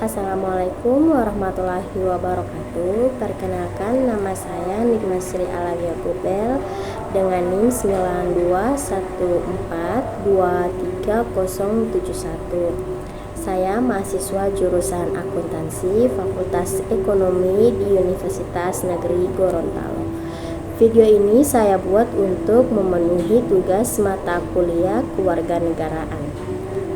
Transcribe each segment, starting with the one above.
Assalamualaikum warahmatullahi wabarakatuh. Perkenalkan, nama saya Nikma Sri Alavia Gubel dengan NIM 9214230071. Saya mahasiswa jurusan akuntansi Fakultas Ekonomi di Universitas Negeri Gorontalo. Video ini saya buat untuk memenuhi tugas mata kuliah kewarganegaraan.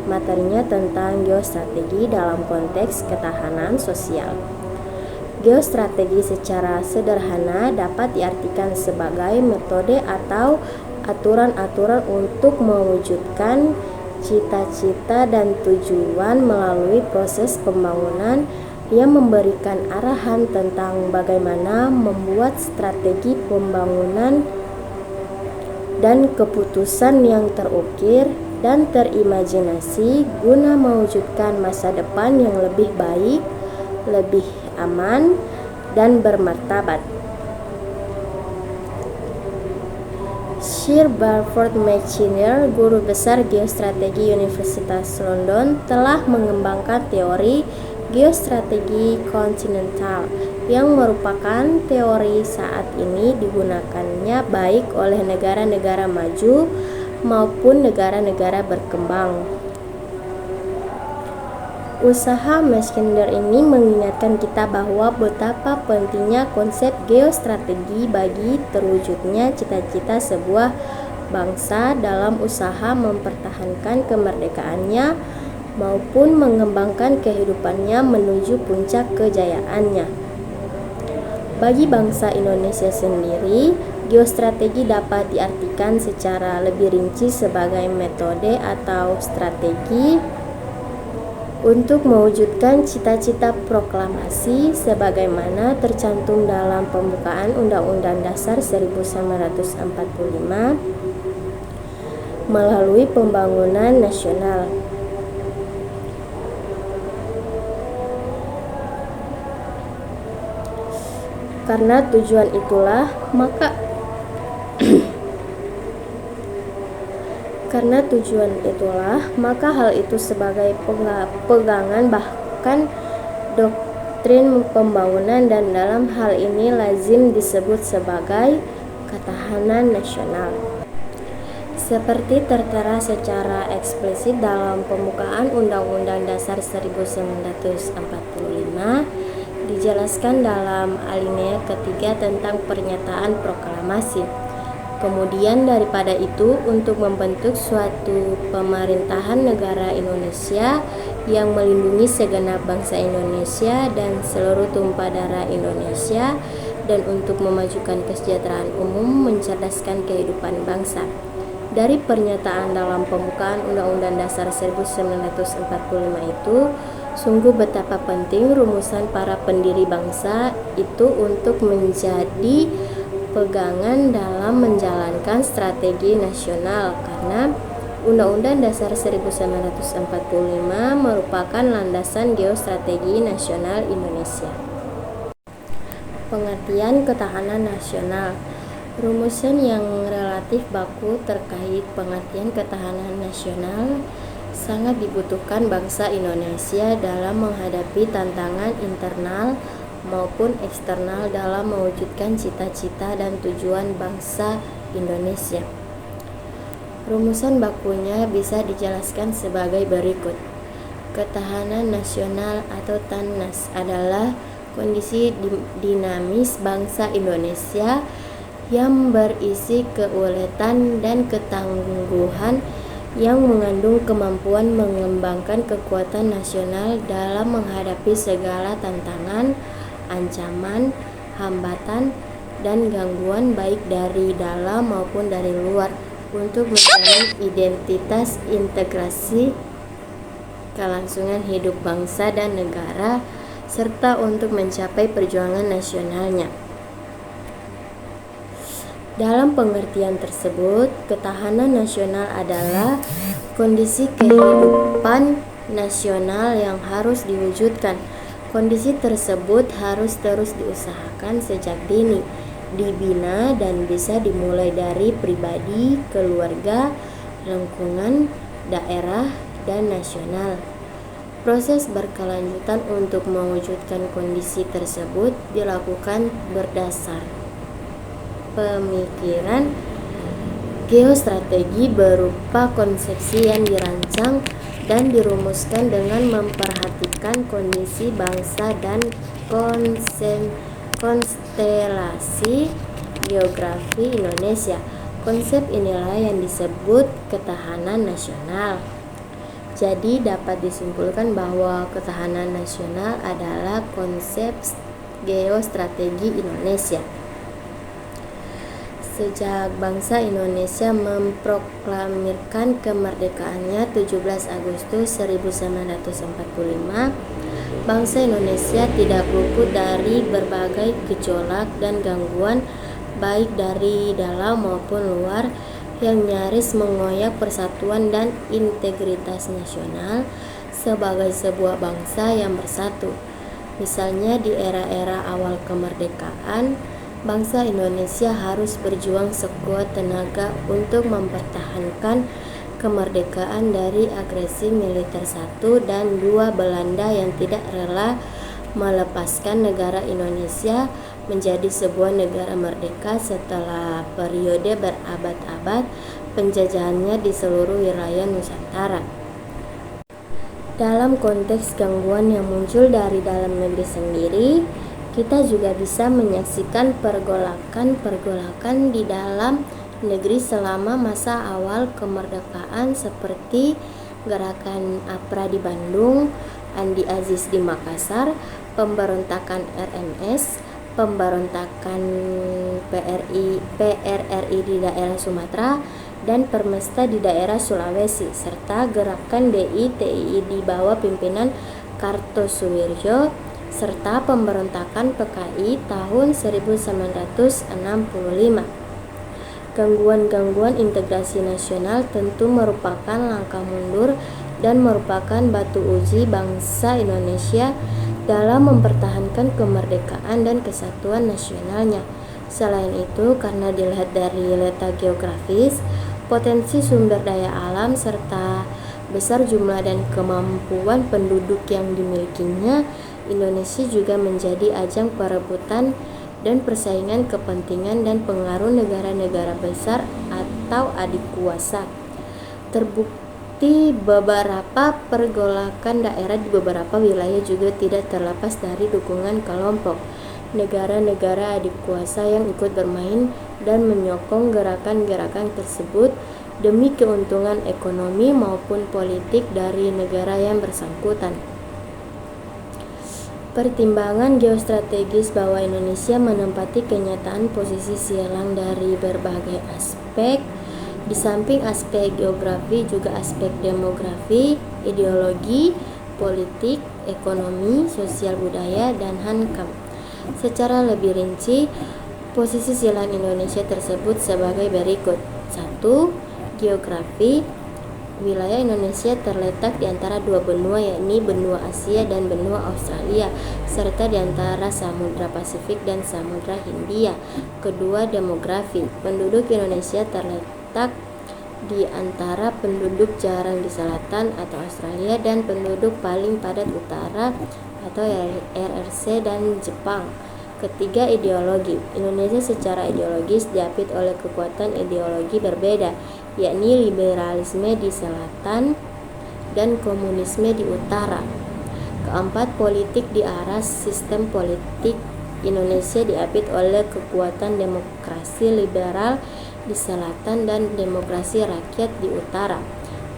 Materinya tentang geostrategi dalam konteks ketahanan sosial. Geostrategi secara sederhana dapat diartikan sebagai metode atau aturan-aturan untuk mewujudkan cita-cita dan tujuan melalui proses pembangunan yang memberikan arahan tentang bagaimana membuat strategi pembangunan dan keputusan yang terukir dan terimajinasi guna mewujudkan masa depan yang lebih baik, lebih aman, dan bermartabat. Sir Barford McIntyre, guru besar geostrategi Universitas London, telah mengembangkan teori geostrategi kontinental yang merupakan teori saat ini digunakannya baik oleh negara-negara maju maupun negara-negara berkembang. Usaha McIntyre ini mengingatkan kita bahwa betapa pentingnya konsep geostrategi bagi terwujudnya cita-cita sebuah bangsa dalam usaha mempertahankan kemerdekaannya maupun mengembangkan kehidupannya menuju puncak kejayaannya. Bagi bangsa Indonesia sendiri, geostrategi dapat diartikan secara lebih rinci sebagai metode atau strategi untuk mewujudkan cita-cita proklamasi sebagaimana tercantum dalam pembukaan Undang-Undang Dasar 1945 melalui pembangunan nasional. Karena tujuan itulah maka hal itu sebagai pegangan bahkan doktrin pembangunan dan dalam hal ini lazim disebut sebagai ketahanan nasional. Seperti tertera secara eksplisit dalam pembukaan Undang-Undang Dasar 1945, dijelaskan dalam alinea ketiga tentang pernyataan proklamasi. Kemudian daripada itu, untuk membentuk suatu pemerintahan negara Indonesia yang melindungi segenap bangsa Indonesia dan seluruh tumpah darah Indonesia, dan untuk memajukan kesejahteraan umum, mencerdaskan kehidupan bangsa. Dari pernyataan dalam pembukaan Undang-Undang Dasar 1945 itu, sungguh betapa penting rumusan para pendiri bangsa itu untuk menjadi pegangan dalam menjalankan strategi nasional, karena Undang-Undang Dasar 1945 merupakan landasan geostrategi nasional Indonesia. Pengertian ketahanan nasional. Rumusan yang relatif baku terkait pengertian ketahanan nasional sangat dibutuhkan bangsa Indonesia dalam menghadapi tantangan internal maupun eksternal dalam mewujudkan cita-cita dan tujuan bangsa Indonesia. Rumusan bakunya bisa dijelaskan sebagai berikut. Ketahanan nasional atau TANNAS adalah kondisi dinamis bangsa Indonesia yang berisi keuletan dan ketangguhan yang mengandung kemampuan mengembangkan kekuatan nasional dalam menghadapi segala tantangan, ancaman, hambatan, dan gangguan baik dari dalam maupun dari luar untuk menjalin identitas integrasi kelangsungan hidup bangsa dan negara serta untuk mencapai perjuangan nasionalnya. Dalam pengertian tersebut, ketahanan nasional adalah kondisi kehidupan nasional yang harus diwujudkan. Kondisi tersebut harus terus diusahakan sejak dini, dibina dan bisa dimulai dari pribadi, keluarga, lingkungan, daerah, dan nasional. Proses berkelanjutan untuk mewujudkan kondisi tersebut dilakukan berdasar pemikiran geostrategi berupa konsepsi yang dirancang dan dirumuskan dengan memperhatikan kondisi bangsa dan konstelasi geografi Indonesia. Konsep inilah yang disebut ketahanan nasional. Jadi dapat disimpulkan bahwa ketahanan nasional adalah konsep geostrategi Indonesia. Sejak bangsa Indonesia memproklamirkan kemerdekaannya 17 Agustus 1945, bangsa Indonesia tidak luput dari berbagai gejolak dan gangguan baik dari dalam maupun luar yang nyaris mengoyak persatuan dan integritas nasional sebagai sebuah bangsa yang bersatu. Misalnya di era-era awal kemerdekaan, bangsa Indonesia harus berjuang sekuat tenaga untuk mempertahankan kemerdekaan dari agresi militer satu dan dua Belanda yang tidak rela melepaskan negara Indonesia menjadi sebuah negara merdeka setelah periode berabad-abad penjajahannya di seluruh wilayah Nusantara. Dalam konteks gangguan yang muncul dari dalam negeri sendiri, kita juga bisa menyaksikan pergolakan di dalam negeri selama masa awal kemerdekaan seperti gerakan APRA di Bandung, Andi Aziz di Makassar, pemberontakan RMS, pemberontakan PRRI di daerah Sumatera, dan Permesta di daerah Sulawesi, serta gerakan DI-TII di bawah pimpinan Kartosuwiryo, serta pemberontakan PKI tahun 1965. Gangguan-gangguan integrasi nasional tentu merupakan langkah mundur dan merupakan batu uji bangsa Indonesia dalam mempertahankan kemerdekaan dan kesatuan nasionalnya. Selain itu, karena dilihat dari letak geografis, potensi sumber daya alam, serta besar jumlah dan kemampuan penduduk yang dimilikinya, Indonesia juga menjadi ajang perebutan dan persaingan kepentingan dan pengaruh negara-negara besar atau adik kuasa. Terbukti beberapa pergolakan daerah di beberapa wilayah juga tidak terlepas dari dukungan kelompok negara-negara adik kuasa yang ikut bermain dan menyokong gerakan-gerakan tersebut demi keuntungan ekonomi maupun politik dari negara yang bersangkutan. Pertimbangan geostrategis bahwa Indonesia menempati kenyataan posisi silang dari berbagai aspek, di samping aspek geografi juga aspek demografi, ideologi, politik, ekonomi, sosial budaya, dan hankam. Secara lebih rinci, posisi silang Indonesia tersebut sebagai berikut. 1. Geografi. Wilayah Indonesia terletak di antara dua benua, yakni benua Asia dan benua Australia, serta di antara Samudra Pasifik dan Samudra Hindia. Kedua, demografi. Penduduk Indonesia terletak di antara penduduk jarang di selatan atau Australia dan penduduk paling padat utara atau RRC dan Jepang. Ketiga, ideologi. Indonesia secara ideologis diapit oleh kekuatan ideologi berbeda, yakni liberalisme di selatan dan komunisme di utara. Keempat, politik di arah sistem politik Indonesia diapit oleh kekuatan demokrasi liberal di selatan dan demokrasi rakyat di utara.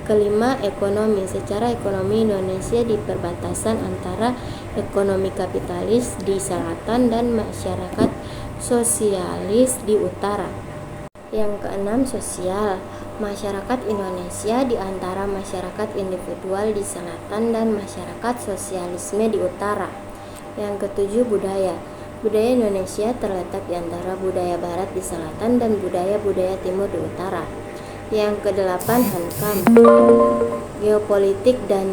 Kelima, ekonomi. Secara ekonomi Indonesia di perbatasan antara ekonomi kapitalis di selatan dan masyarakat sosialis di utara. Yang keenam, sosial. Masyarakat Indonesia di antara masyarakat individual di selatan dan masyarakat sosialisme di utara. Yang ketujuh, budaya. Budaya Indonesia terletak di antara budaya barat di selatan dan budaya-budaya timur di utara. Yang kedelapan, hankam. Geopolitik dan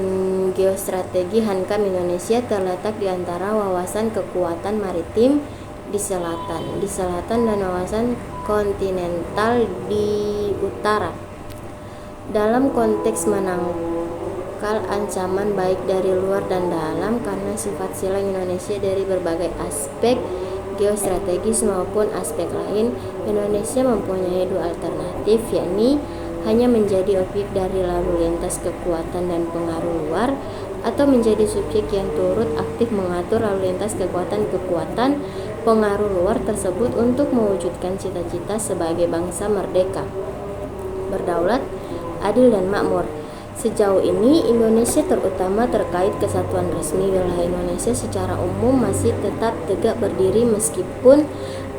geostrategi hankam Indonesia terletak di antara wawasan kekuatan maritim di selatan dan wawasan kontinental di utara. Dalam konteks bakal ancaman baik dari luar dan dalam karena sifat silang Indonesia dari berbagai aspek geostrategis maupun aspek lain. Indonesia mempunyai dua alternatif, yakni hanya menjadi objek dari lalu lintas kekuatan dan pengaruh luar, atau menjadi subjek yang turut aktif mengatur lalu lintas kekuatan-kekuatan pengaruh luar tersebut untuk mewujudkan cita-cita sebagai bangsa merdeka, berdaulat, adil dan makmur. Sejauh ini Indonesia, terutama terkait kesatuan resmi wilayah Indonesia secara umum, masih tetap tegak berdiri meskipun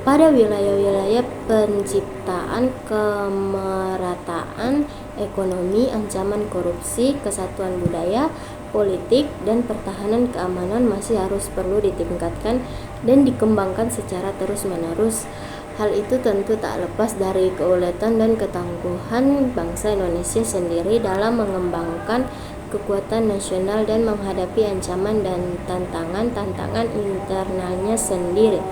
pada wilayah-wilayah penciptaan kemerataan ekonomi, ancaman korupsi, kesatuan budaya, politik, dan pertahanan keamanan masih harus perlu ditingkatkan dan dikembangkan secara terus-menerus. Hal itu tentu tak lepas dari keuletan dan ketangguhan bangsa Indonesia sendiri dalam mengembangkan kekuatan nasional dan menghadapi ancaman dan tantangan internalnya sendiri.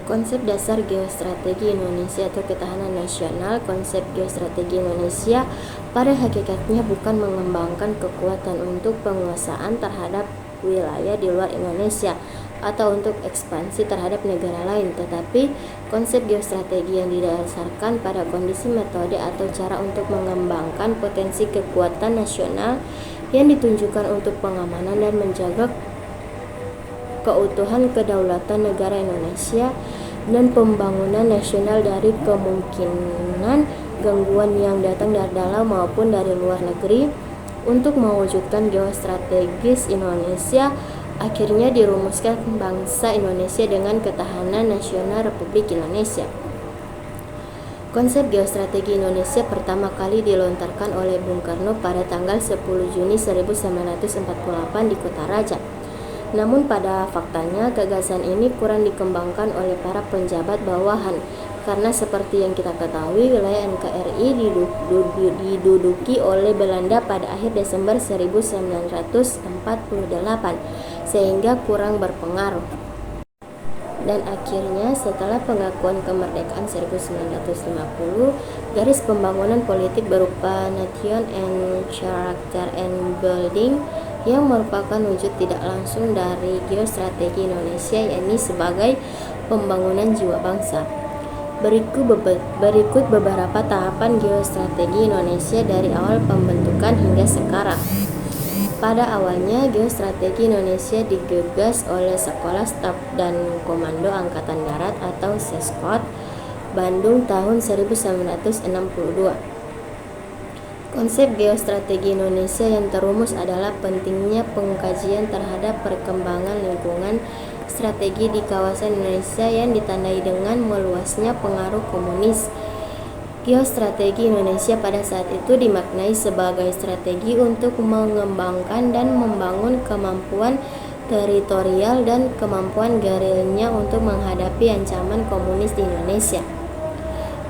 Konsep dasar geostrategi Indonesia atau ketahanan nasional. Konsep geostrategi Indonesia pada hakikatnya bukan mengembangkan kekuatan untuk penguasaan terhadap wilayah di luar Indonesia atau untuk ekspansi terhadap negara lain, tetapi konsep geostrategi yang didasarkan pada kondisi, metode, atau cara untuk mengembangkan potensi kekuatan nasional yang ditunjukkan untuk pengamanan dan menjaga keutuhan kedaulatan negara Indonesia dan pembangunan nasional dari kemungkinan gangguan yang datang dari dalam maupun dari luar negeri. Untuk mewujudkan geostrategis Indonesia akhirnya dirumuskan bangsa Indonesia dengan ketahanan nasional Republik Indonesia. Konsep geostrategi Indonesia pertama kali dilontarkan oleh Bung Karno pada tanggal 10 Juni 1948 di Kota Raja. Namun pada faktanya gagasan ini kurang dikembangkan oleh para penjabat bawahan karena seperti yang kita ketahui, wilayah NKRI diduduki oleh Belanda pada akhir Desember 1948 sehingga kurang berpengaruh. Dan akhirnya setelah pengakuan kemerdekaan 1950, garis pembangunan politik berupa Nation and Character and Building yang merupakan wujud tidak langsung dari geostrategi Indonesia, yakni sebagai pembangunan jiwa bangsa. Berikut beberapa tahapan geostrategi Indonesia dari awal pembentukan hingga sekarang. Pada awalnya, geostrategi Indonesia digagas oleh Sekolah Staf dan Komando Angkatan Darat atau Seskot, Bandung tahun 1962. Konsep geostrategi Indonesia yang terumus adalah pentingnya pengkajian terhadap perkembangan lingkungan strategi di kawasan Indonesia yang ditandai dengan meluasnya pengaruh komunis. Geostrategi Indonesia pada saat itu dimaknai sebagai strategi untuk mengembangkan dan membangun kemampuan teritorial dan kemampuan gerilya untuk menghadapi ancaman komunis di Indonesia.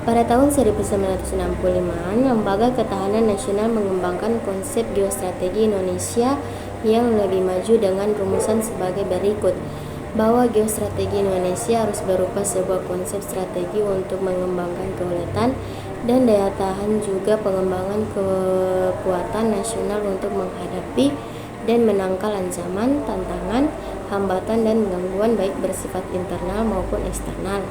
Pada tahun 1965, Lembaga Ketahanan Nasional mengembangkan konsep geostrategi Indonesia yang lebih maju dengan rumusan sebagai berikut, bahwa geostrategi Indonesia harus berupa sebuah konsep strategi untuk mengembangkan keuletan dan daya tahan, juga pengembangan kekuatan nasional untuk menghadapi dan menangkal ancaman, tantangan, hambatan, dan gangguan baik bersifat internal maupun eksternal.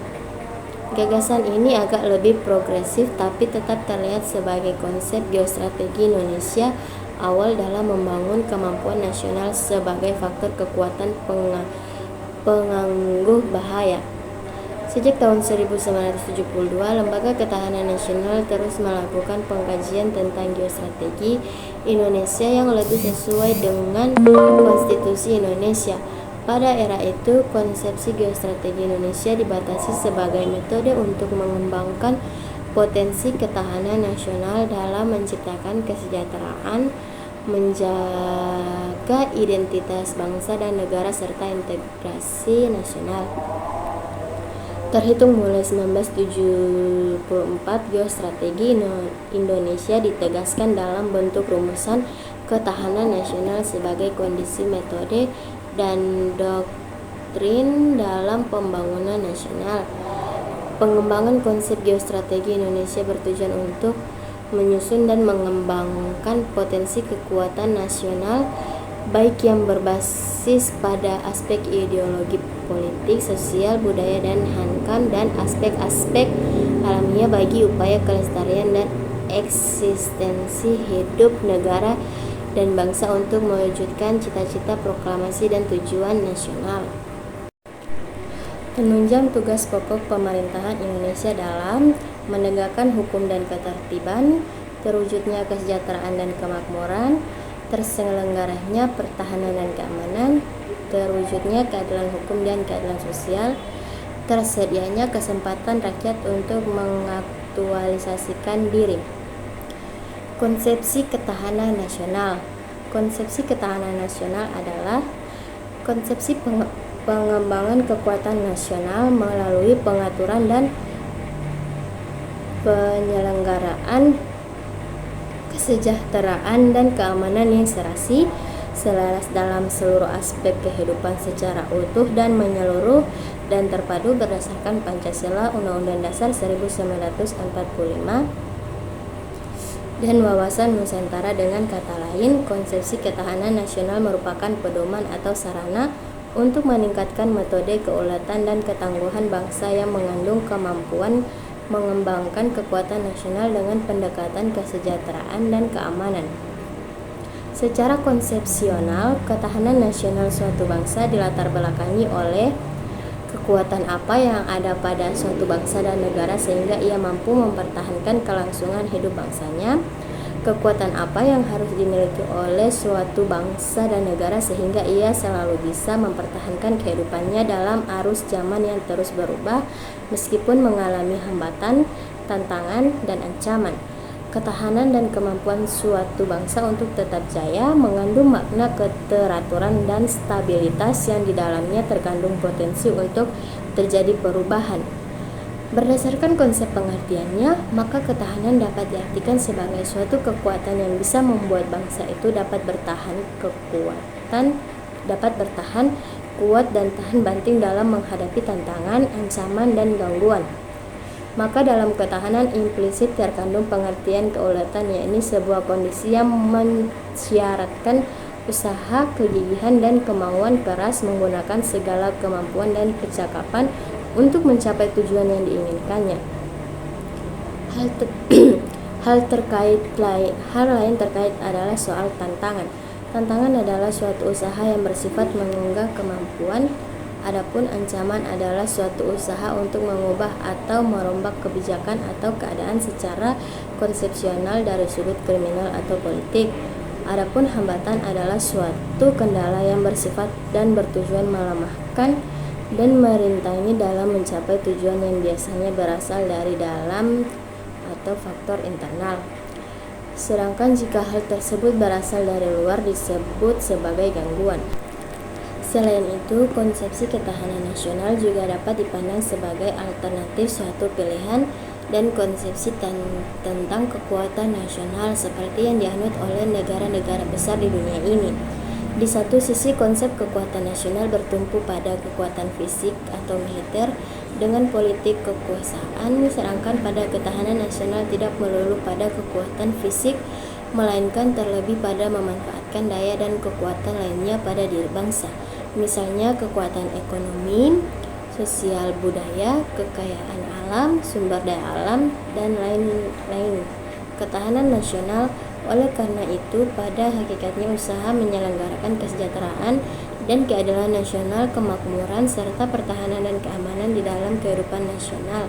Gagasan ini agak lebih progresif tapi tetap terlihat sebagai konsep geostrategi Indonesia awal dalam membangun kemampuan nasional sebagai faktor kekuatan pengangguh bahaya. Sejak tahun 1972, Lembaga Ketahanan Nasional terus melakukan pengkajian tentang geostrategi Indonesia yang lebih sesuai dengan Konstitusi Indonesia. Pada era itu, konsepsi geostrategi Indonesia dibatasi sebagai metode untuk mengembangkan potensi ketahanan nasional dalam menciptakan kesejahteraan, menjaga identitas bangsa dan negara, serta integrasi nasional. Terhitung mulai 1974, geostrategi Indonesia ditegaskan dalam bentuk rumusan ketahanan nasional sebagai kondisi, metode, dan doktrin dalam pembangunan nasional. Pengembangan konsep geostrategi Indonesia bertujuan untuk menyusun dan mengembangkan potensi kekuatan nasional baik yang berbasis pada aspek ideologi politik, sosial, budaya, dan hankam, dan aspek-aspek alamiah bagi upaya kelestarian dan eksistensi hidup negara dan bangsa untuk mewujudkan cita-cita, proklamasi, dan tujuan nasional. Menunjang tugas pokok pemerintahan Indonesia dalam menegakkan hukum dan ketertiban, terwujudnya kesejahteraan dan kemakmuran, terselenggaranya pertahanan dan keamanan, terwujudnya keadilan hukum dan keadilan sosial, tersedianya kesempatan rakyat untuk mengaktualisasikan diri. Konsepsi ketahanan nasional. Konsepsi ketahanan nasional adalah konsepsi pengembangan kekuatan nasional melalui pengaturan dan penyelenggaraan kesejahteraan dan keamanan yang serasi, selaras dalam seluruh aspek kehidupan secara utuh dan menyeluruh dan terpadu berdasarkan Pancasila, Undang-Undang Dasar 1945, dan wawasan Nusantara. Dengan kata lain, konsepsi ketahanan nasional merupakan pedoman atau sarana untuk meningkatkan metode kedaulatan dan ketangguhan bangsa yang mengandung kemampuan mengembangkan kekuatan nasional dengan pendekatan kesejahteraan dan keamanan. Secara konsepsional, ketahanan nasional suatu bangsa dilatar belakangi oleh kekuatan apa yang ada pada suatu bangsa dan negara sehingga ia mampu mempertahankan kelangsungan hidup bangsanya, kekuatan apa yang harus dimiliki oleh suatu bangsa dan negara sehingga ia selalu bisa mempertahankan kehidupannya dalam arus zaman yang terus berubah meskipun mengalami hambatan, tantangan, dan ancaman. Ketahanan dan kemampuan suatu bangsa untuk tetap jaya mengandung makna keteraturan dan stabilitas yang di dalamnya terkandung potensi untuk terjadi perubahan. Berdasarkan konsep pengertiannya, maka ketahanan dapat diartikan sebagai suatu kekuatan yang bisa membuat bangsa itu dapat bertahan kuat dan tahan banting dalam menghadapi tantangan, ancaman, dan gangguan. Maka dalam ketahanan implisit terkandung pengertian kedaulatan, yakni sebuah kondisi yang mensyaratkan usaha, kegigihan, dan kemauan keras menggunakan segala kemampuan dan kecakapan untuk mencapai tujuan yang diinginkannya. Hal lain terkait adalah soal tantangan. Tantangan adalah suatu usaha yang bersifat mengunggah kemampuan. Adapun ancaman adalah suatu usaha untuk mengubah atau merombak kebijakan atau keadaan secara konsepsional dari sudut kriminal atau politik. Adapun hambatan adalah suatu kendala yang bersifat dan bertujuan melemahkan dan merintangi dalam mencapai tujuan yang biasanya berasal dari dalam atau faktor internal. Sedangkan jika hal tersebut berasal dari luar disebut sebagai gangguan. Selain itu, konsepsi ketahanan nasional juga dapat dipandang sebagai alternatif suatu pilihan dan konsepsi tentang kekuatan nasional seperti yang dianut oleh negara-negara besar di dunia ini. Di satu sisi, konsep kekuatan nasional bertumpu pada kekuatan fisik atau militer dengan politik kekuasaan, sedangkan pada ketahanan nasional tidak melulu pada kekuatan fisik, melainkan terlebih pada memanfaatkan daya dan kekuatan lainnya pada diri bangsa. Misalnya kekuatan ekonomi, sosial, budaya, kekayaan alam, sumber daya alam, dan lain-lain. Ketahanan nasional oleh karena itu pada hakikatnya usaha menyelenggarakan kesejahteraan dan keadilan nasional, kemakmuran, serta pertahanan dan keamanan di dalam kehidupan nasional.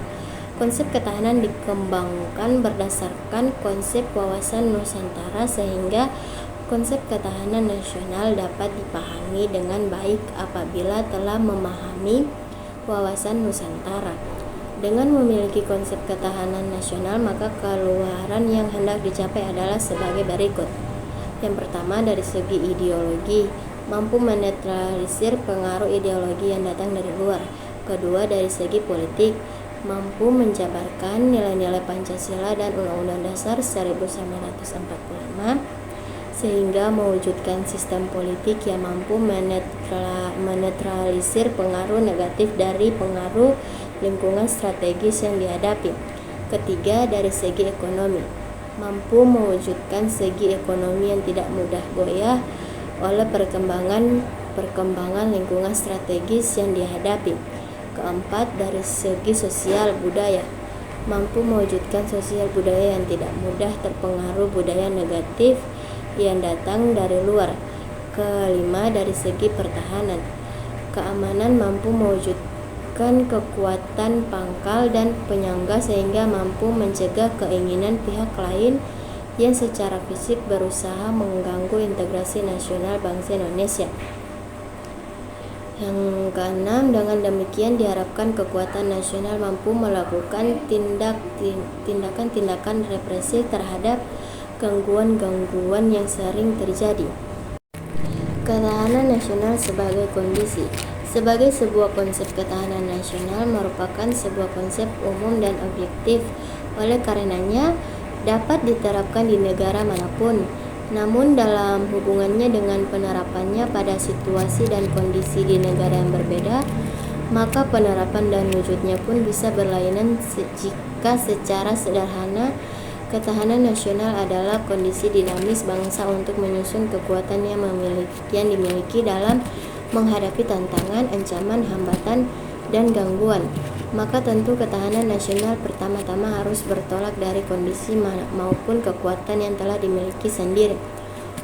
Konsep ketahanan dikembangkan berdasarkan konsep wawasan Nusantara sehingga konsep ketahanan nasional dapat dipahami dengan baik apabila telah memahami wawasan Nusantara. Dengan memiliki konsep ketahanan nasional, maka keluaran yang hendak dicapai adalah sebagai berikut. Yang pertama, dari segi ideologi, mampu menetralisir pengaruh ideologi yang datang dari luar. Kedua, dari segi politik, mampu menjabarkan nilai-nilai Pancasila dan Undang-Undang Dasar 1945 sehingga mewujudkan sistem politik yang mampu menetralisir pengaruh negatif dari pengaruh lingkungan strategis yang dihadapi. Ketiga, dari segi ekonomi, mampu mewujudkan segi ekonomi yang tidak mudah goyah oleh perkembangan lingkungan strategis yang dihadapi. Keempat, dari segi sosial budaya, mampu mewujudkan sosial budaya yang tidak mudah terpengaruh budaya negatif yang datang dari luar. Kelima, dari segi pertahanan, keamanan, mampu mewujudkan kekuatan pangkal dan penyangga sehingga mampu mencegah keinginan pihak lain yang secara fisik berusaha mengganggu integrasi nasional bangsa Indonesia. Yang keenam, dengan demikian diharapkan kekuatan nasional mampu melakukan tindakan-tindakan represif terhadap gangguan-gangguan yang sering terjadi. Ketahanan nasional sebagai kondisi. Sebagai sebuah konsep, ketahanan nasional merupakan sebuah konsep umum dan objektif, oleh karenanya dapat diterapkan di negara manapun. Namun dalam hubungannya dengan penerapannya pada situasi dan kondisi di negara yang berbeda, maka penerapan dan wujudnya pun bisa berlainan. Jika secara sederhana ketahanan nasional adalah kondisi dinamis bangsa untuk menyusun kekuatan yang dimiliki dalam menghadapi tantangan, ancaman, hambatan, dan gangguan, maka tentu ketahanan nasional pertama-tama harus bertolak dari kondisi maupun kekuatan yang telah dimiliki sendiri.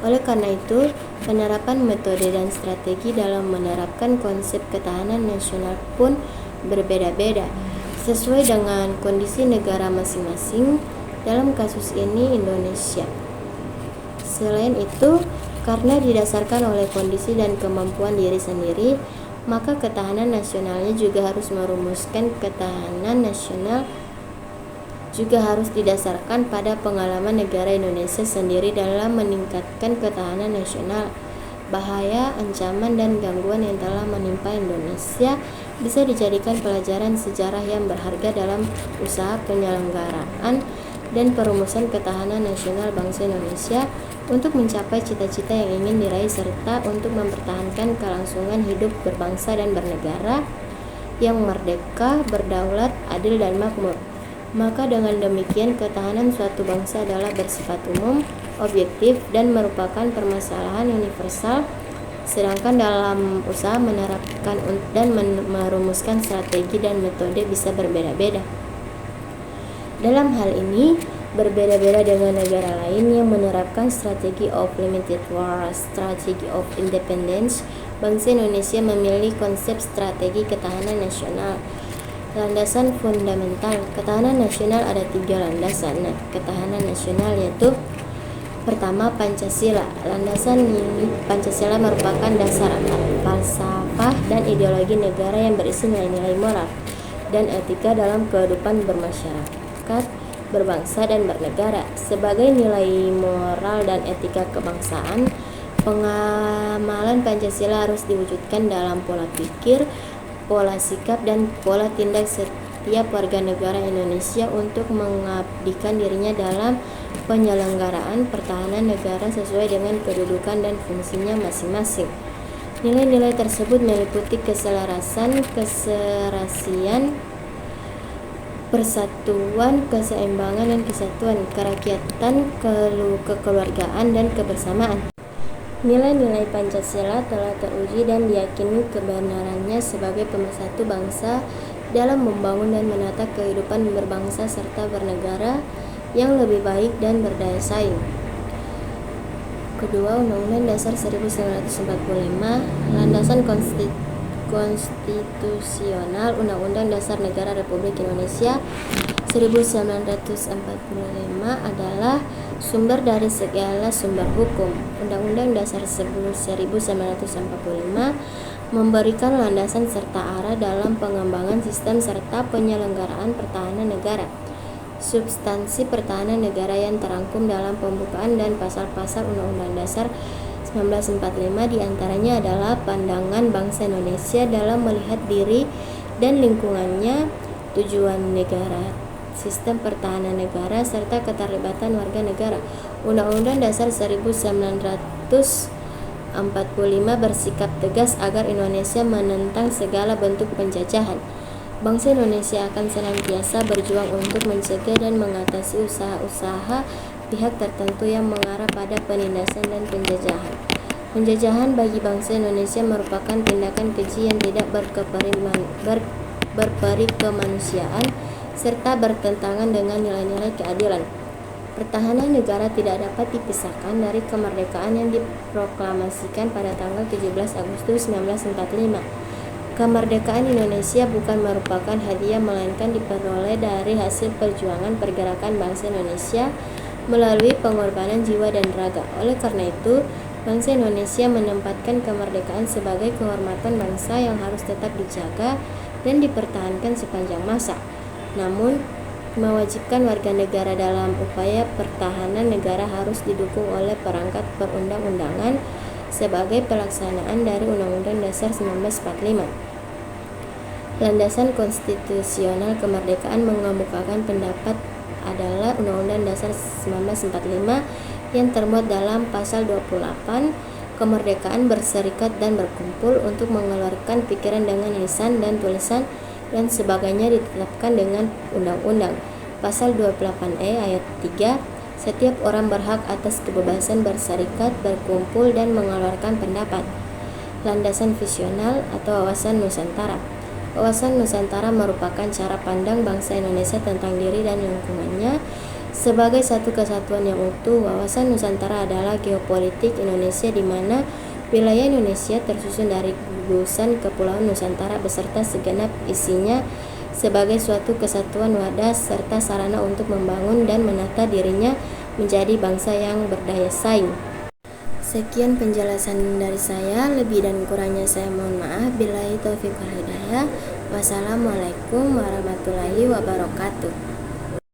Oleh karena itu, penerapan metode dan strategi dalam menerapkan konsep ketahanan nasional pun berbeda-beda, sesuai dengan kondisi negara masing-masing, dalam kasus ini Indonesia. Selain itu, karena didasarkan oleh kondisi dan kemampuan diri sendiri, maka ketahanan nasionalnya juga harus merumuskan ketahanan nasional juga harus didasarkan pada pengalaman negara Indonesia sendiri dalam meningkatkan ketahanan nasional. Bahaya, ancaman, dan gangguan yang telah menimpa Indonesia bisa dijadikan pelajaran sejarah yang berharga dalam usaha penyelenggaraan dan perumusan ketahanan nasional bangsa Indonesia untuk mencapai cita-cita yang ingin diraih serta untuk mempertahankan kelangsungan hidup berbangsa dan bernegara yang merdeka, berdaulat, adil, dan makmur. Maka dengan demikian ketahanan suatu bangsa adalah bersifat umum, objektif, dan merupakan permasalahan universal, sedangkan dalam usaha menerapkan dan merumuskan strategi dan metode bisa berbeda-beda. Dalam hal ini, berbeda-beda dengan negara lain yang menerapkan strategi of limited war, strategi of independence, bangsa Indonesia memilih konsep strategi ketahanan nasional. Landasan fundamental ketahanan nasional ada 3 landasan ketahanan nasional, yaitu pertama, Pancasila. Landasan ini Pancasila merupakan dasar falsafah dan ideologi negara yang berisi nilai-nilai moral dan etika dalam kehidupan bermasyarakat, berbangsa, dan bernegara. Sebagai nilai moral dan etika kebangsaan, pengamalan Pancasila harus diwujudkan dalam pola pikir, pola sikap, dan pola tindak setiap warga negara Indonesia untuk mengabdikan dirinya dalam penyelenggaraan pertahanan negara sesuai dengan kedudukan dan fungsinya masing-masing. Nilai-nilai tersebut meliputi keselarasan, keserasian, persatuan, keseimbangan, dan kesatuan, kerakyatan, kekeluargaan, dan kebersamaan. Nilai-nilai Pancasila telah teruji dan diyakini kebenarannya sebagai pemersatu bangsa dalam membangun dan menata kehidupan berbangsa serta bernegara yang lebih baik dan berdaya saing. Kedua, Undang-Undang Dasar 1945, landasan konstitusional Undang-Undang Dasar Negara Republik Indonesia 1945 adalah sumber dari segala sumber hukum. Undang-Undang Dasar 1945 memberikan landasan serta arah dalam pengembangan sistem serta penyelenggaraan pertahanan negara. Substansi pertahanan negara yang terangkum dalam pembukaan dan pasal-pasal Undang-Undang Dasar 1945 diantaranya adalah pandangan bangsa Indonesia dalam melihat diri dan lingkungannya, tujuan negara, sistem pertahanan negara, serta keterlibatan warga negara. Undang-Undang Dasar 1945 bersikap tegas agar Indonesia menentang segala bentuk penjajahan. Bangsa Indonesia akan senantiasa berjuang untuk mencegah dan mengatasi usaha-usaha pihak tertentu yang mengarah pada penindasan dan penjajahan. Penjajahan bagi bangsa Indonesia merupakan tindakan keji yang tidak berperi kemanusiaan serta bertentangan dengan nilai-nilai keadilan. Pertahanan negara tidak dapat dipisahkan dari kemerdekaan yang diproklamasikan pada tanggal 17 Agustus 1945. Kemerdekaan Indonesia bukan merupakan hadiah melainkan diperoleh dari hasil perjuangan pergerakan bangsa Indonesia melalui pengorbanan jiwa dan raga. Oleh karena itu, bangsa Indonesia menempatkan kemerdekaan sebagai kehormatan bangsa yang harus tetap dijaga dan dipertahankan sepanjang masa. Namun, mewajibkan warga negara dalam upaya pertahanan negara harus didukung oleh perangkat perundang-undangan sebagai pelaksanaan dari Undang-Undang Dasar 1945. Landasan konstitusional kemerdekaan mengemukakan pendapat adalah Undang-Undang Dasar 1945 yang termuat dalam pasal 28, kemerdekaan berserikat dan berkumpul untuk mengeluarkan pikiran dengan lisan dan tulisan dan sebagainya ditetapkan dengan undang-undang. Pasal 28E ayat 3, setiap orang berhak atas kebebasan berserikat, berkumpul dan mengeluarkan pendapat. Landasan visional atau wawasan Nusantara. Wawasan Nusantara merupakan cara pandang bangsa Indonesia tentang diri dan lingkungannya sebagai satu kesatuan yang utuh. Wawasan Nusantara adalah geopolitik Indonesia di mana wilayah Indonesia tersusun dari gugusan Kepulauan Nusantara beserta segenap isinya sebagai suatu kesatuan wadah serta sarana untuk membangun dan menata dirinya menjadi bangsa yang berdaya saing. Sekian penjelasan dari saya, lebih dan kurangnya saya mohon maaf. Billahi taufiq wal hidayah. Wassalamualaikum warahmatullahi wabarakatuh.